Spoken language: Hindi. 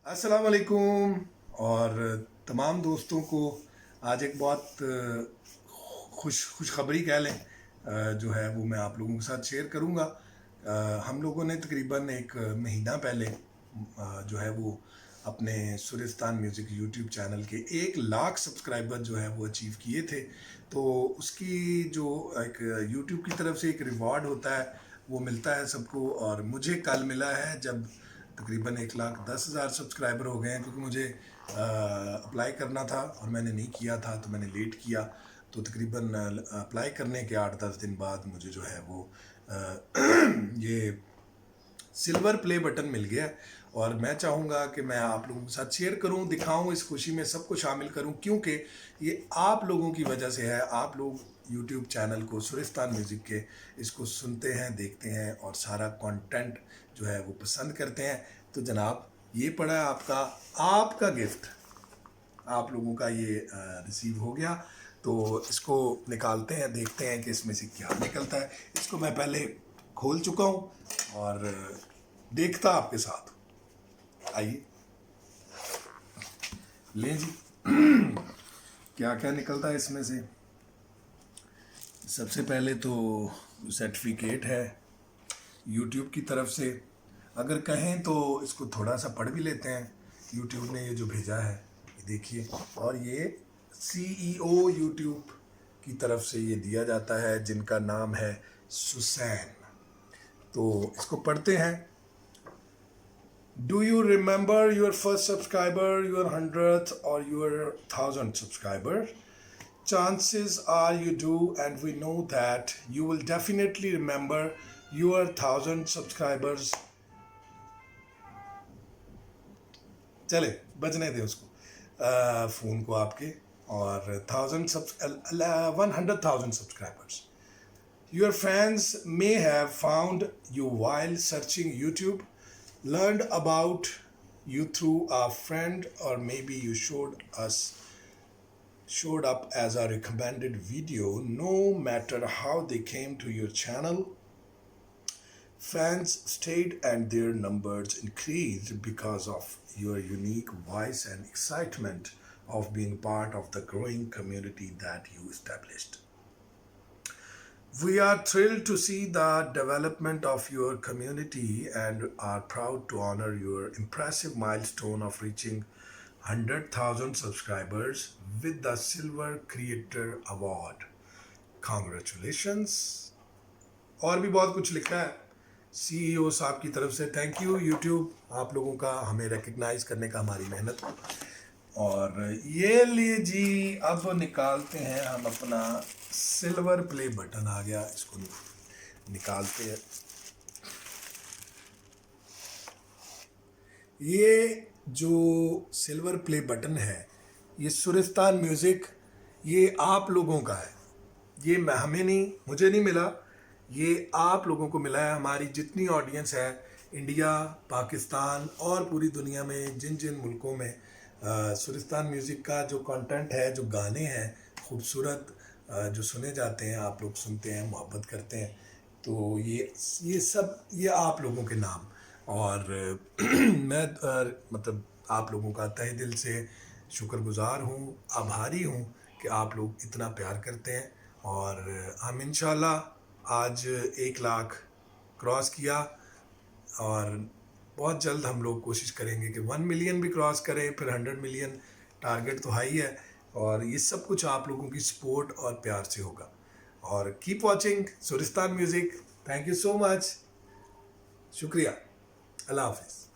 अस्सलाम वालेकुम और तमाम दोस्तों को आज एक बहुत खुशखबरी कह लें, जो है वो मैं आप लोगों के साथ शेयर करूंगा। हम लोगों ने तकरीबन एक महीना पहले जो है वो अपने सुरिस्तान म्यूज़िक यूट्यूब चैनल के 1 लाख सब्सक्राइबर जो है वो अचीव किए थे। तो उसकी जो एक यूट्यूब की तरफ से एक रिवॉर्ड होता है वो मिलता है सबको, और मुझे कल मिला है जब तकरीबन 1,10,000 सब्सक्राइबर हो गए हैं, क्योंकि मुझे अप्लाई करना था और मैंने नहीं किया था तो मैंने लेट किया। तो तकरीबन अप्लाई करने के 8-10 दिन बाद मुझे जो है वो ये सिल्वर प्ले बटन मिल गया। और मैं चाहूँगा कि मैं आप लोगों के साथ शेयर करूँ, दिखाऊँ, इस खुशी में सबको शामिल करूँ, क्योंकि ये आप लोगों की वजह से है। आप लोग यूट्यूब चैनल को सुरिस्तान म्यूज़िक के इसको सुनते हैं, देखते हैं और सारा कंटेंट जो है वो पसंद करते हैं। तो जनाब, ये पड़ा है आपका गिफ्ट, आप लोगों का ये रिसीव हो गया। तो इसको निकालते हैं, देखते हैं कि इसमें से क्या निकलता है। इसको मैं पहले खोल चुका हूँ और देखता आपके साथ। आइए लें जी, क्या क्या निकलता है इसमें से। सबसे पहले तो सर्टिफिकेट है यूट्यूब की तरफ से। अगर कहें तो इसको थोड़ा सा पढ़ भी लेते हैं। यूट्यूब ने ये जो भेजा है ये देखिए, और ये CEO यूट्यूब की तरफ से ये दिया जाता है, जिनका नाम है सुसैन। तो इसको पढ़ते हैं। Do you remember your first subscriber, your 100th or your 1000th subscriber? Chances are you do, and we know that you will definitely remember your 1000 subscribers. चले बजने दे उसको, फ़ोन को आपके, और 100,000 subscribers. Your fans may have found you while searching YouTube, learned about you through a friend, or maybe you showed up as a recommended video. No matter how they came to your channel, fans stayed and their numbers increased because of your unique voice and excitement of being part of the growing community that you established. We are thrilled to see the development of your community and are proud to honor your impressive milestone of reaching 100,000 subscribers with the Silver Creator Award. Congratulations! और भी बहुत कुछ लिखा है CEO साहब की तरफ से। थैंक यू यूट्यूब, आप लोगों का हमें रिकग्नाइज करने का हमारी मेहनत को। और ये लिए जी, अब निकालते हैं हम अपना सिल्वर प्ले बटन। आ गया, इसको निकालते हैं। ये जो सिल्वर प्ले बटन है, ये सुरिस्तान म्यूज़िक, ये आप लोगों का है। ये हमें नहीं, मुझे नहीं मिला, ये आप लोगों को मिला है। हमारी जितनी ऑडियंस है इंडिया, पाकिस्तान और पूरी दुनिया में, जिन जिन मुल्कों में सुरिस्तान म्यूज़िक का जो कंटेंट है, जो गाने हैं खूबसूरत जो सुने जाते हैं, आप लोग सुनते हैं, मोहब्बत करते हैं। तो ये सब ये आप लोगों के नाम। और मैं मतलब आप लोगों का तहे दिल से शुक्रगुजार हूँ, आभारी हूँ कि आप लोग इतना प्यार करते हैं। और हम इंशाल्लाह आज 1 लाख क्रॉस किया, और बहुत जल्द हम लोग कोशिश करेंगे कि 1 मिलियन भी क्रॉस करें, फिर 100 मिलियन। टारगेट तो हाई है, और ये सब कुछ आप लोगों की सपोर्ट और प्यार से होगा। और keep watching Suristan music. Thank you so much, शुक्रिया, अल्लाह हाफिज़।